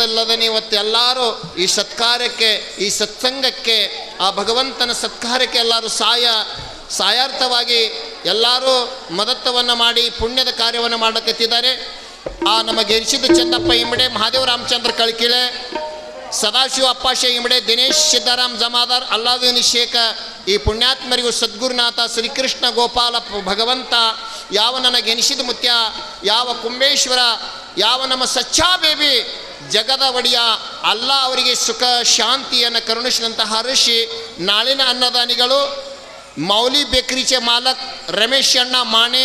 ಅಲ್ಲದನೆ ಇವತ್ತೆಲ್ಲರೂ ಈ ಸತ್ಕಾರ್ಯಕ್ಕೆ, ಈ ಸತ್ಸಂಗಕ್ಕೆ, ಆ ಭಗವಂತನ ಸತ್ಕಾರ್ಯಕ್ಕೆ ಎಲ್ಲರೂ ಸಾಯಾರ್ಥವಾಗಿ ಎಲ್ಲರೂ ಮದತ್ವವನ್ನು ಮಾಡಿ ಪುಣ್ಯದ ಕಾರ್ಯವನ್ನು ಮಾಡಕತ್ತಿದ್ದಾರೆ. ಆ ನಮಗೆ ಎನಿಸಿದ ಚಂದಪ್ಪ ಇಂಬಡೆ, ಮಹಾದೇವ ರಾಮಚಂದ್ರ ಕಳ್ಕಿಳೆ, ಸದಾಶಿವ ಅಪ್ಪಾಶೆ ಇಂಬಡೆ, ದಿನೇಶ್ ಸಿದ್ದಾರಾಮ್ ಜಮಾದಾರ್, ಅಲ್ಲಾವುದ್ದೀನ್ ಶೇಖ, ಈ ಪುಣ್ಯಾತ್ಮರಿಗೂ ಸದ್ಗುರುನಾಥ ಶ್ರೀಕೃಷ್ಣ ಗೋಪಾಲ ಭಗವಂತ, ಯಾವ ನನಗೆ ಎನಿಸಿದ ಮುತ್ಯ, ಯಾವ ಕುಂಬೇಶ್ವರ, ಯಾವ ನಮ್ಮ ಸಚ್ಚಾ ಬೇಬಿ ಜಗದ ಒಡೆಯ ಅಲ್ಲ ಅವರಿಗೆ ಸುಖ ಶಾಂತಿಯನ್ನು ಕರುಣಿಸಿದಂಥ ಹರ್ಷಿ ನಾಳಿನ ಅನ್ನದಾನಿಗಳು ಮೌಲಿ ಬೇಕರಿಚೆ ಮಾಲಕ್ ರಮೇಶ್ ಅಣ್ಣ ಮಾಣೆ,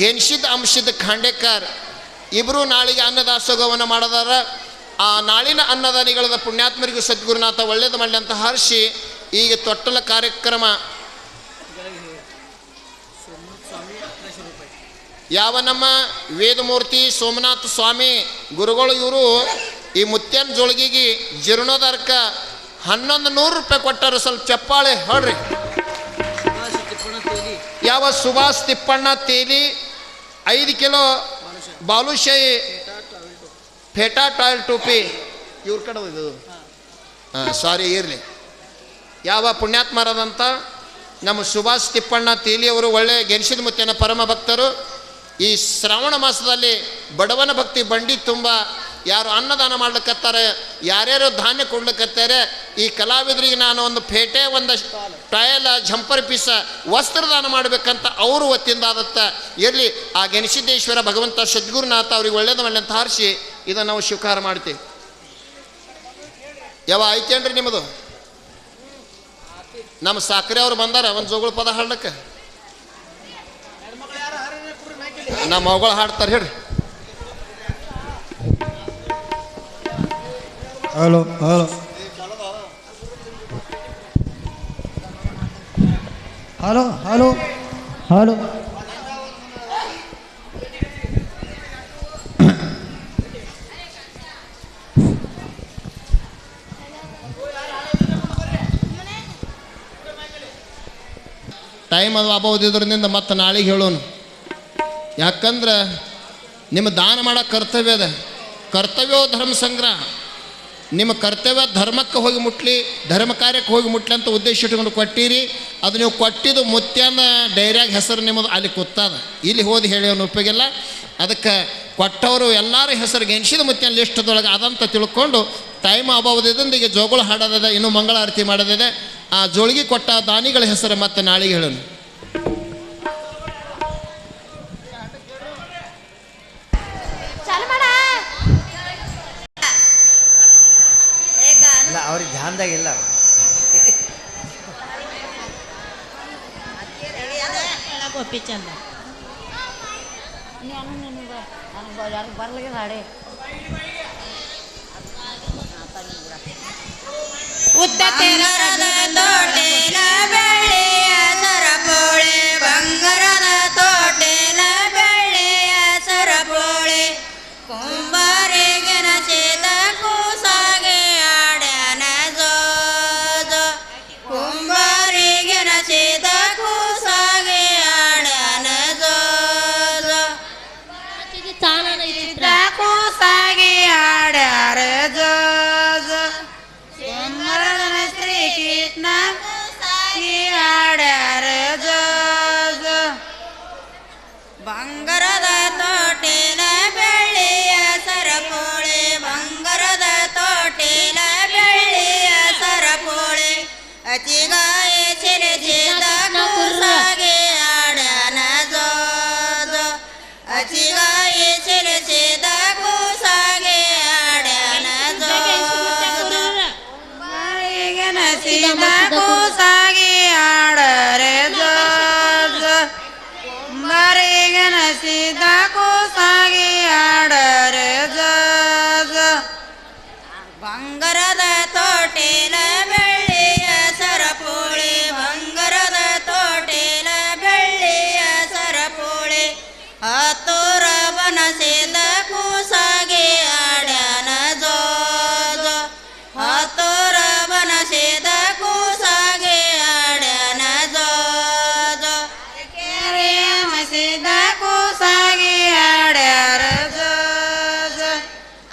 ಗೆನ್ಶಿದ್ ಅಂಶದ ಖಾಂಡೇಕರ್ ಇಬ್ಬರು ನಾಳಿಗೆ ಅನ್ನದಾಸೋಗವನ್ನು ಮಾಡಿದಾರ. ಆ ನಾಳಿನ ಅನ್ನದಾನಿಗಳದ ಪುಣ್ಯಾತ್ಮರಿಗೂ ಸದ್ಗುರುನಾಥ ಒಳ್ಳೇದು ಮಾಡಲಿ ಅಂತ ಹರ್ಷಿ ಈಗ ತೊಟ್ಟಲ ಕಾರ್ಯಕ್ರಮ ಯಾವ ನಮ್ಮ ವೇದಮೂರ್ತಿ ಸೋಮನಾಥ ಸ್ವಾಮಿ ಗುರುಗಳು ಇವರು ಈ ಮುತ್ಯನ ಜೋಳಿಗೆಗೆ ಜೀರ್ಣೋದ್ಧಾರಕ್ಕೆ 1100 ರೂಪಾಯಿ ಕೊಟ್ಟರು. ಸ್ವಲ್ಪ ಚಪ್ಪಾಳೆ ಹೊಡ್ರಿ. ಯಾವ ಸುಭಾಷ್ ತಿಪ್ಪಣ್ಣ ತೇಲಿ 5 ಕಿಲೋ ಬಾಲುಶಾಹಿ ಫೇಟಾ ಟಾಯ್ಲ್ ಟೋಪಿ ಇವ್ರ ಕಡೆ ಇದು ಸಾರಿ ಇರಲಿ. ಯಾವ ಪುಣ್ಯಾತ್ಮರಾದಂಥ ನಮ್ಮ ಸುಭಾಷ್ ತಿಪ್ಪಣ್ಣ ತೇಲಿಯವರು ಒಳ್ಳೆ ಗೆನಿಸಿದ ಮುತ್ತಿನ ಪರಮ ಭಕ್ತರು. ಈ ಶ್ರಾವಣ ಮಾಸದಲ್ಲಿ ಬಡವನ ಭಕ್ತಿ ಬಂಡಿ ತುಂಬ ಯಾರು ಅನ್ನದಾನ ಮಾಡ್ಲಿಕ್ಕತ್ತಾರೆ, ಯಾರ್ಯಾರು ಧಾನ್ಯ ಕೊಡ್ಲಿಕ್ಕತ್ತಾರೆ, ಈ ಕಲಾವಿದರಿಗೆ ನಾನು ಒಂದು ಫೇಟೆ, ಒಂದು ಟಾಯಲ್, ಜಂಪರ್ ಪೀಸ ವಸ್ತ್ರದಾನ ಮಾಡಬೇಕಂತ ಅವರು ಒತ್ತಿಂದ ಆದತ್ತ ಇರಲಿ. ಆ ಗೆನಿಸಿದ್ದೇಶ್ವರ ಭಗವಂತ ಸದ್ಗುರುನಾಥ ಅವ್ರಿಗೆ ಒಳ್ಳೇದು ಮಾಡಲಿ ಅಂತ ಹಾರಿಸಿ ಇದನ್ನು ನಾವು ಸ್ವೀಕಾರ ಮಾಡ್ತೀವಿ. ಯಾವ ಆಯ್ತೇನ್ರಿ ನಿಮ್ಮದು? ನಮ್ಮ ಸಾಕ್ರೆ ಅವ್ರು ಬಂದಾರ ಒಂದು ಜೋಗುಳ ಪದ ಹಾಡ್ಲಿಕ್ಕೆ. ನಮ್ಮ ಮಗಳು ಹಾಡ್ತಾರೆ ಹೇಳ್ರಿ. Hello hello hello hello hello time ಅದು ಅಭಾವದಿದ್ರಿಂದ ಮತ್ತೆ ನಾಳೆಗೆ ಹೇಳೋನು. ಯಾಕಂದ್ರೆ ನಿಮ್ಮ ದಾನ ಮಾಡೋ ಕರ್ತವ್ಯ ಅದ. ಕರ್ತವ್ಯೋ ಧರ್ಮ ಸಂಗ್ರಹ. ನಿಮ್ಮ ಕರ್ತವ್ಯ ಧರ್ಮಕ್ಕೆ ಹೋಗಿ ಮುಟ್ಲಿ, ಧರ್ಮ ಕಾರ್ಯಕ್ಕೆ ಹೋಗಿ ಮುಟ್ಲಿ ಅಂತ ಉದ್ದೇಶ ಇಟ್ಕೊಂಡು ಕೊಟ್ಟಿರಿ. ಅದು ನೀವು ಕೊಟ್ಟಿದ್ದು ಮುತ್ಯಾನ ಡೈರ್ಯಾಗ ಹೆಸರು ನಿಮ್ಮದು ಅಲ್ಲಿ ಕೂತದ. ಇಲ್ಲಿ ಹೋದಿ ಹೇಳೋನು ಉಪಯೋಗಿಲ್ಲ. ಅದಕ್ಕೆ ಕೊಟ್ಟವರು ಎಲ್ಲರೂ ಹೆಸರು ಗೆನ್ಸಿದ ಮುತ್ಯಾನ ಲಿಸ್ಟದೊಳಗೆ ಅದಂತ ತಿಳ್ಕೊಂಡು ಟೈಮ್ ಅಭಾವದಿಂದ ಈಗ ಜೋಗುಳ ಹಾಡೋದಿದೆ, ಇನ್ನೂ ಮಂಗಳಾರತಿ ಮಾಡೋದಿದೆ. ಆ ಜೋಳಿಗೆ ಕೊಟ್ಟ ದಾನಿಗಳ ಹೆಸರು ಮತ್ತೆ ನಾಳೆಗೆ ಹೇಳೋನು. ಅವ್ರಿಗೆ ಧ್ಯಾನದಾಗಿಲ್ಲ. ಚಂದ ಬರ್ಲಿಗೆ ಹಾಡೆ ಉದ್ದ ಬಂಗಾರದ ತೋಟೇಲ ಬೆಳ್ಳಿಯ ಸರಪೋಳೆ, ಬಂಗಾರದ ತೋಟೇಲ ಬೆಳ್ಳಿಯ ಸರಪೋಳೆ, ಕುಂಬಾರಿಗೆ ನಸಿದ ಕೂಸಾಗೆ ಆಡ್ಯಾನ ಜೋಜೋ, ಕುಂಬಾರಿಗೆ ನಸಿದ ಕೂಸಾಗೆ ಆಡ್ಯಾನ ಜೋಜೋ, ಕೂಸಾಗೆ ಆಡ್ಯಾರ ಜೋಜೋ, ಶ್ರೀಕೃಷ್ಣ ಕೂಸಾಗಿ ಆಡ್ಯಾರ ಜೋಜೋ, ಬಂಗಾರದ ತೋಟೇಲ ಬೆಳ್ಳಿಯ ಸರಪೋಳೆ, ಬಂಗಾರದ ತೋಟೇಲ ಬೆಳ್ಳಿಯ ಸರಪೋಳೆ, ಅತಿಗಾಯಿ ಸಿರಿಸಿದ ಕೂಸಾಗಿ ಆಡ್ಯಾನ ಜೋಜೋ, ಅತಿಗಾಯಿ ಸಿರಿಸಿದ ಕೂಸಾಗಿ ಆಡ್ಯಾನ ಜೋಜೋ, ನಸಿದ ಕೂಸಾಗಿ ಆಡರೆ ಜೋಜೋ, ಮರಿಗೆ ನಸಿದ ಕೂಸಾಗಿ ಆಡರೆ ಜೋಜೋ, ಬಂಗಾರದ ತೋಟೇಲ ಬೆಳ್ಳಿಯ ಸರಪೋಳೆ, ಬಂಗಾರದ ತೋಟೇಲ ಬೆಳ್ಳಿಯ ಸರಪೋಳೆ, ಹತ್ತೂರ ಬನಸಿದ ಕೂಸಾಗಿ ಆಡ್ಯಾನ ಜೋಜೋ, ಹತ್ತೂರ ಬನಸಿದ ಕೂಸಾಗಿ ಆಡ್ಯಾನ ಜೋಜೋ, ಕೆರೆಯ ಮಸಿದ ಕೂಸಾಗಿ ಆಡ್ಯಾರ ಜೋಜೋ,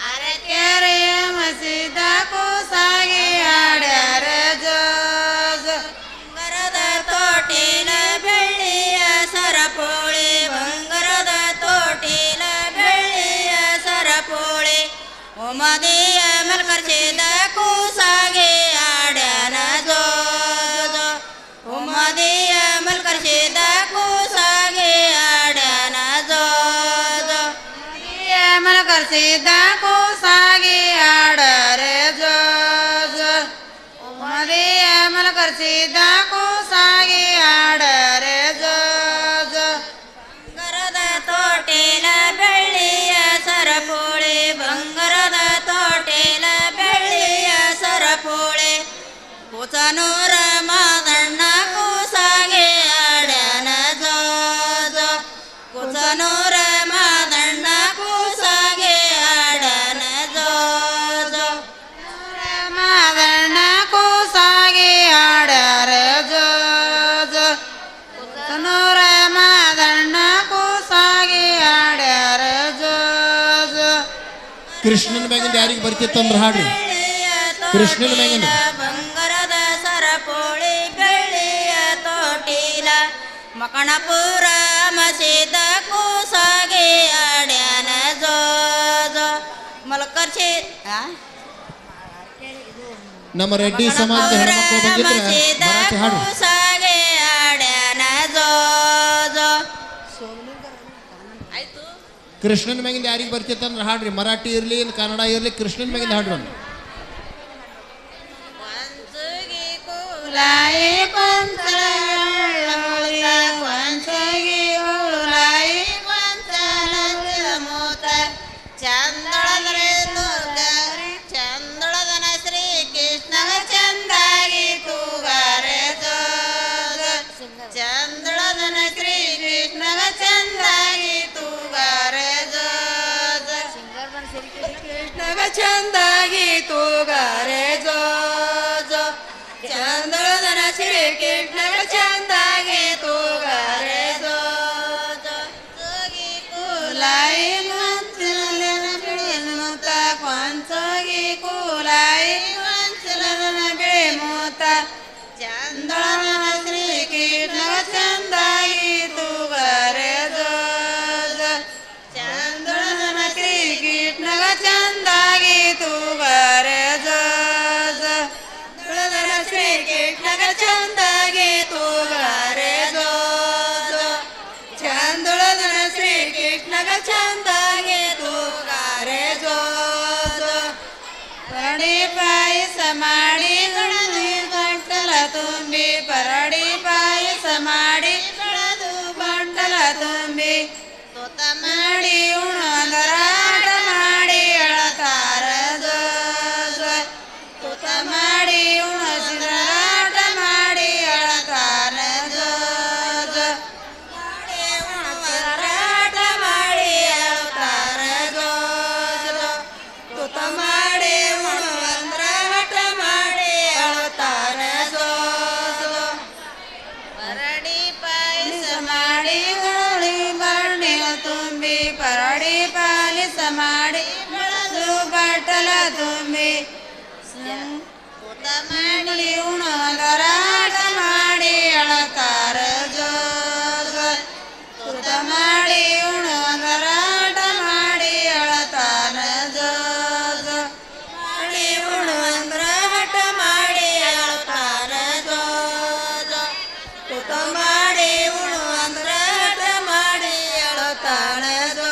ಅರಕೆರೆಯ ಉಮದಿಯ ಮಲ್ಕರ್ಸಿದ ಕೂಸಾಗೆ ಆಡ್ಯಾನ ಜೋ ಜೋ ಉಮದಿಯ ಮಲ್ಕರ್ಸಿದ ಕೂಸಾಗೆ ಆಡ್ಯಾನ ಜೋ ಜೋ ಮಲ್ಕರ್ಸಿದ ಕೂಸಾಗೆ ಆಡರೆ ಜೋ ಜೋ ಉಮದಿಯ ಮಲ್ಕರ್ಸಿದ ಕೂಸಾಗೆ ಆಡರೆ ಜೋ ಜೋ ಬಂಗಾರದ ತೋಟೇಲ ಬೆಳ್ಳಿಯ ಸರಪೋಳೆ ಬಂಗಾರದ ತೋಟೇಲ ಬೆಳ್ಳಿಯ ಸರಪೋಳೆ ಕೂಸನೂರ ಮಾದಣ್ಣ ಕೂಸಾಗೆ ಆಡ್ಯಾನ ಜೋ ಜೋ ಕೂಸನೂರ ಮಾದಣ್ಣ ಕೂಸಾಗೆ ಆಡ್ಯಾನ ಜೋ ಜೋ ಮಾದಣ್ಣ ಕೂಸಾಗೆ ಆಡ್ಯಾರ ಜೋ ಜೋ ಕೂಸನೂರ ಮಾದಣ್ಣ ಕೂಸಾಗೆ ಆಡ್ಯಾರ ಜೋ ಜೋ ಕೃಷ್ಣನ ಮ್ಯಾಗಿಂದ ಯಾರಿಗೆ ಬರ್ತಿತ್ತಂದ್ರೆ ಹಾಡ್ರಿ ಕೃಷ್ಣನ ಮ್ಯಾಗಿಂದ ಬಂಗಾರದ ಸರಪೋಳಿ ಬೆಳ್ಳಿಯ ತೋಟಿಲ ಮಕಣಪುರ ಮಸೀದ ಕೂಸಾಗೆ ಆಡ್ಯಾನ ಜೋ ಜೋ ಮಲ್ಕರ್ಸಿ ನಮ್ಮ ರೆಡ್ಡಿ ಸಮಾಜದ ಹೆಣ್ಮಕ್ಳು ಬಂದಿದ್ರೆ ಮರಾಠಿ ಹಾಡು ಕೂಸಾಗೆ ಆಡ್ಯಾನ ಜೋ ಜೋ ಆಯ್ತು ಕೃಷ್ಣನ ಮ್ಯಾಗಿಂದ ಯಾರಿಗೆ ಬರ್ತಿತ್ತಂದ್ರೆ ಹಾಡ್ರಿ ಮರಾಠಿ ಇರಲಿ ಕನ್ನಡ ಇರಲಿ ಕೃಷ್ಣನ ಮ್ಯಾಗಿಂದ ಹಾಡ್ರಿ ಒಂದು ವಂಚಗಿ ಕೂಲಾಯಿ ಕೊಂಚಲೊಳಿಯ ವಂಚಗಿ ಕೂಲಾಯಿ ಕೊಂಚಲಂಚಿದ ಮೂತ ಚಂದಳದರೆ ದುರ್ಗಾರಿ ಚಂದಳದನ ಶ್ರೀ ಕೃಷ್ಣಗ ಚಂದಾಗಿ ತೂಗಾರೆ ಜೋ ಜೋ ಚಂದಳದನ ಶ್ರೀ ಕೃಷ್ಣಗ ಚಂದಾಗಿ ತೂಗಾರೆ ಜೋ ಜೋ ಕೃಷ್ಣಗ ಚಂದಾಗಿ ತೂಗಾರೆ ಜೋ ಜೋ ಚಂದಳದನ ಶ್ರೀ ಕೃಷ್ಣಗ ಚಂದಾಗಿ ತೂಗಾರೆ ಜೋ ಜೋ ಜೋಗಿ ಕೂಲಾಯಿ ಗೊಂಚಲನ ಬಿಳಿ ಮೂತ ಕೊಂಚೋಗಿ ಕೂಲಾಯಿ ಗೊಂಚಲನ ಬಿಳಿ ಮೂತ ಚಂದಳದನ ಶ್ರೀ ಕೃಷ್ಣಗ ಚಂದಾಗಿ ತೂಗಾರೆ ಜೋ ಜೋ ಚಂದಳದನ ಶ್ರೀ ಕೃಷ್ಣಗ ಚಂದಾಗಿ ತೂಗಾರೆ ಜೋ ಜೋ ಚಂದಳದನ ಶ್ರೀ ಕೃಷ್ಣಗ ಚಂದಾಗಿ ತೂಗಾರೆ ಜೋ ಜೋ ಚಂದಳದನ ಶ್ರೀ ಕೃಷ್ಣಗ ಚಂದಾಗಿ ತೂಗಾರೆ ಜೋ ಜೋ ಪರಡಿ ಪಾಯಸ ಮಾಡಿ ಗಣದಿ ಗಂಟಲ ತುಂಬಿ ಪರಡಿ ಪಾಯಸ ಮಾಡಿ ಬೆಳೆದು ಗಂಟಲ ತುಂಬಿ ತೋತ ಮಾಡಿ ಉಣದರಾಟ ಮಾಡಿ ಅಳತಾರ ಜೋ ಜೋ ತೋತ ಮಾಡಿ ಉಣಸಿದರಾಟ ಮಾಡಿ ಅಳತಾರ ಜೋ ಜೋ ಮಾಡಿ ಉಣಸಿದರಾಟ ಮಾಡಿ ಅಳತಾರ ಜೋ ಜೋ ತೋತ ಮಾಡಿ ಉಣವಂದ್ರಾಟ ಮಾಡಿ ಅಳತಾರ ಜೋ ಜೋ ಪರಡಿ ಪಾಯಸ ಮಾಡಿ ಗಳಿ ಬರ್ಣಿಲ ತುಂಬಿ ಪರಡಿ ಪಾಯಸ ಮಾಡಿ ಬೆಳೆದು ಬಟ್ಟಲ ತುಂಬಿ ಕೂತ ಮಾಡಿ ಉಣದರಾಟ ಮಾಡಿ ಅಳತಾರ ಜೋ ಜೋ ಕೂತ ಮಾಡಿ ಉಣದರಾಟ ಮಾಡಿ ಅಳತಾರ ಜೋ ಜೋ ಮಾಡಿ ಉಣವಂದ್ರ ಹಠ ಮಾಡಿ ಅಳತಾರ ಜೋ ಜೋ ಕೂತ ಮಾಡಿ ಉಣವಂದ್ರ ಹಠ ಮಾಡಿ ಅಳತಾರ ಜೋ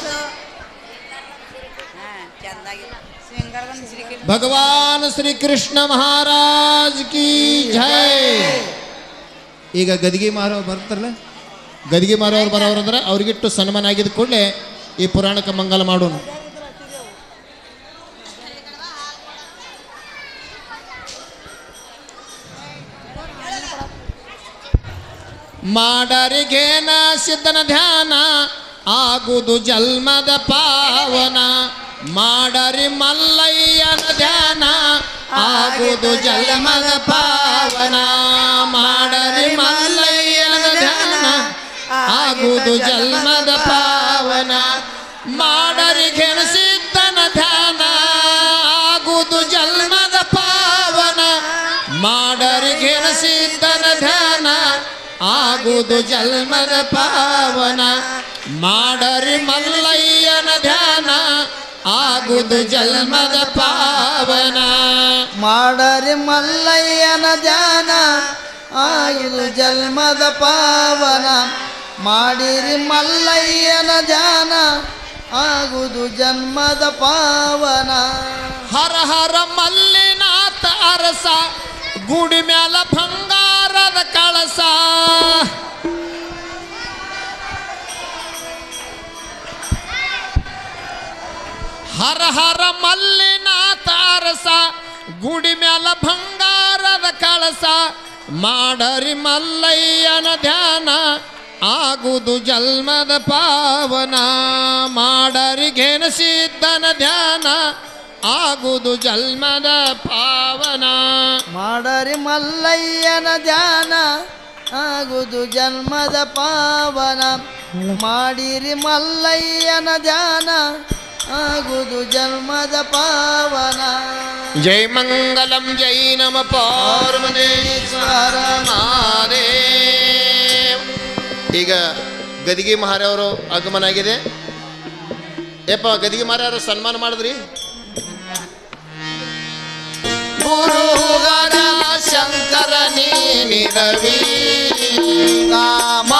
ಜೋ ಚಂದಾಗಿಲ್ಲ ಶೃಂಗಾರವನ್ನು ಶ್ರೀಕೃಷ್ಣ ಭಗವಾನ್ ಶ್ರೀ ಕೃಷ್ಣ ಮಹಾರಾಜ್ ಕಿ ಜೈ. ಈಗ ಗದಿಗೆ ಮಾರವ್ರು ಬರ್ತಾರಲ್ಲ ಗದಿಗೆ ಮಾರವ್ರು ಬರೋರಂದ್ರೆ ಅವ್ರಿಗಿಟ್ಟು ಸನ್ಮಾನ ಆಗಿದ ಕೂಡಲೇ ಈ ಪುರಾಣಕ್ಕೆ ಮಂಗಲ ಮಾಡೋಣ. ಮಾಡರಿಗೇನ ಸಿದ್ಧನ ಧ್ಯಾನ ಆಗುದು ಜನ್ಮದ ಪಾವನ ಮಾಡರಿ ಮಲ್ಲಯ್ಯನ ಧ್ಯಾನ ಆಗುದು ಜನ್ಮದ ಪಾವನ ಮಾಡರಿ ಮಲ್ಲಯ್ಯನ ಧ್ಯಾನ ಆಗುದು ಜನ್ಮದ ಪಾವನ ಮಾಡರಿ ಗೆಣಸಿದ್ದನ ಧ್ಯಾನ ಆಗುದು ಜನ್ಮದ ಪಾವನ ಮಾಡರಿ ಗೆಣಸಿದ್ದನ ಧ್ಯಾನ ಆಗುದು ಜನ್ಮದ ಪಾವನ ಮಾಡರಿ ಮಲ್ಲಯ್ಯನ ಧ್ಯಾನ ಆಗುದು ಜನ್ಮದ ಪಾವನ. ಮಾಡರಿ ಮಲ್ಲಯ್ಯನ ಧ್ಯಾನ ಆಗುದು ಜನ್ಮದ ಪಾವನ. ಮಾಡಿರಿ ಮಲ್ಲಯ್ಯನ ಧ್ಯಾನ ಆಗುದು ಜನ್ಮದ ಪಾವನ. ಹರ ಹರ ಮಲ್ಲಿನಾಥ ಅರಸ ಗುಡಿ ಮ್ಯಾಲ ಬಂಗಾರದ ಕಳಸ. ಹರ ಹರ ಮಲ್ಲಿನಾಥ ಅರಸ ಗುಡಿ ಮ್ಯಾಲ ಬಂಗಾರದ ಕಳಸ. ಮಾಡರಿ ಮಲ್ಲಯ್ಯನ ಧ್ಯಾನ ಆಗುದು ಜನ್ಮದ ಪಾವನ. ಮಾಡರಿ ಘೇನಸಿದ್ದನ ಧ್ಯಾನ ಆಗುದು ಜನ್ಮದ ಪಾವನ. ಮಾಡರಿ ಮಲ್ಲಯ್ಯನ ಧ್ಯಾನ ಆಗುದು ಜನ್ಮದ ಪಾವನ. ಮಾಡಿರಿ ಮಲ್ಲಯ್ಯನ ಧ್ಯಾನ ಆಗುದು ಜನ್ಮದ ಪಾವನ. ಜೈ ಮಂಗಲಂ ಜೈ ನಮ ಪಾರ್ವತೀಶ್ವರ ಮಹಾದೇವ್. ಈಗ ಗದಿಗೆ ಮಹಾರಾಯವರು ಆಗಮನ ಆಗಿದೆ. ಏಪ ಗದಿಗೆ ಮಹಾರಾಯವರು ಸನ್ಮಾನ ಮಾಡಿದ್ರಿ. ಗುರುಗರ ಶಂಕರ ನೀನಿರವಿ ಕಾಮ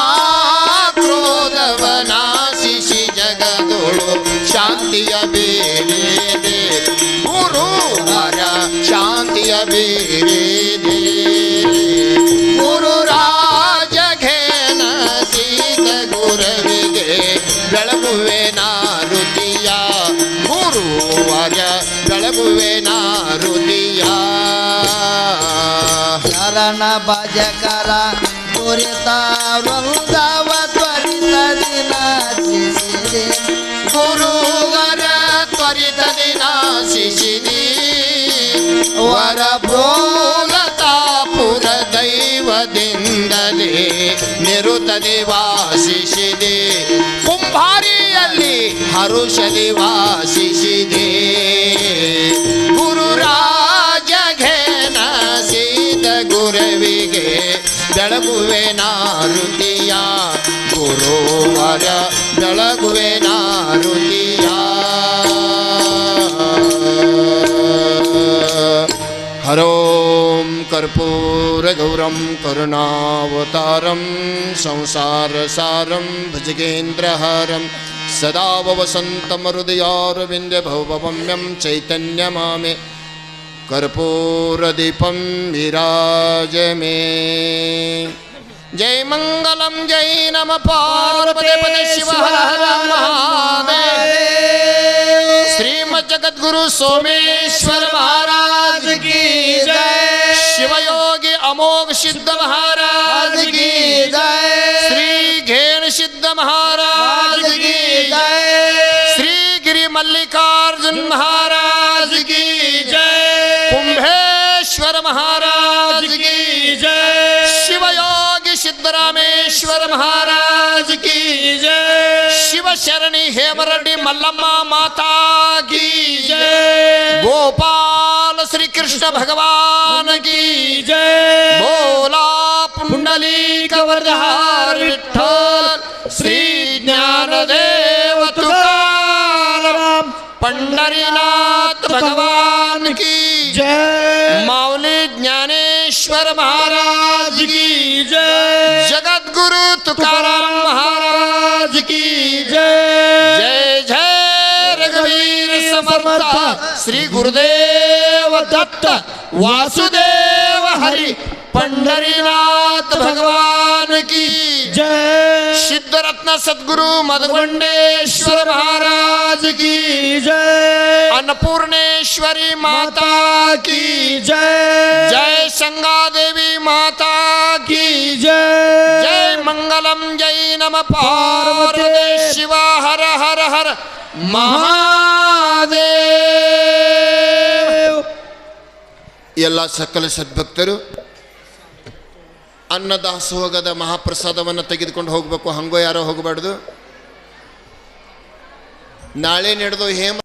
ಕ್ರೋಧವನಾಶಿಸಿ ಜಗದೊಳು ಶಾಂತಿಯ ಬೇರೆ ಗುರುವರ ಶಾಂತಿಯ ಬೇರೆ ಗುರು ರಾಜ ಘೇನ ಸೀತ ಗುರವಿಗೆ ಬೆಳಗುವೆ ನಾರುತಿಯ ಗುರುವರ ಬೆಳಗುವೆ ನಾರುತಿಯ. ಶರಣ ಭಜಕರ ಕುರಿತ ವೃಂದವ ತ್ವರಿತದಿ ನಾಚಿಸಿದೆ ಗುರುವರ ತ್ವರಿತದಿ ನಾಶಿಸಿದಿ ವರ ಭ್ರೋಲತಾಪುರ ದೈವದಿಂದಲೇ ನಿರುತದಿ ವಾಸಿಸಿದೆ. ಕುಂಭಾರಿಯಲ್ಲಿ ಹರುಷದಿ ವಾಸಿಸಿದೆ. ಗುರುರಾಜ ಘೇನ ಸೀತ ಗುರವಿಗೆ ಬೆಳಗುವೆ ನಾರುತಿಯ ಗುರುವರ ಬೆಳಗುವೆ ನಾರುತಿಯ. ಹರೋಂ ಕರ್ಪೂರ ಗೌರಂ ಕರುಣಾವತಾರಂ ಸಂಸಾರಸಾರಂ ಭುಜಗೇಂದ್ರಹಾರಂ ಸದಾ ವಸಂತಂ ಹೃದಯಾರವಿಂದ್ಯ ಭವಭಮ್ಯಂ ಚೈತನ್ಯಮಾಮೆ कर्पूरदीपं विराज मे. जय मंगलम जय नम पार्वतीपते शिव हर हर महादेव. श्रीमद् जगद्गुरु सोमेश्वर महाराज की जय. शिवयोगी अमोघ सिद्ध महाराज की जय. श्री घेन सिद्ध महाराज की जय. श्री गिरि मल्लिकार्जुन महाराज की जय. कुंभेश्वर महाराज की जय. शिवयोगी सिद्धरामेश्वर महाराज की जय. शिव शरणी हेमरड्डी मल्लम्मा माता की जय. गोपाल श्री कृष्ण भगवान की जय. बोला पुंडलीक वरदार विठ्ठल श्री ज्ञानदेव तुकाराम पंढरीनाथ भगवान की जय. माऊली ज्ञानेश्वर महाराज की जय. जगद्गुरु तुकाराम महाराज की जय. जय जय रघुवीर समर्थ श्री गुरुदेव दत्त वासुदेव हरि पंढरीनाथ भगवान की जय. सिद्धरत्न सद्गुरु मधुगंडेश्वर महाराज की जय. अन्नपूर्णेश्वरी माता की जय. जय संगा देवी माता की जय. जय मंगलम जय नम पार्वती शिव हर हर हर महादेव. ಎಲ್ಲ ಸಕಲ ಸದ್ಭಕ್ತರು ಅನ್ನದಾಸೋಹದ ಮಹಾಪ್ರಸಾದವನ್ನು ತೆಗೆದುಕೊಂಡು ಹೋಗಬೇಕು. ಹಂಗೋ ಯಾರೋ ಹೋಗಬಾರ್ದು. ನಾಳೆ ನಡೆದು ಹೇಮ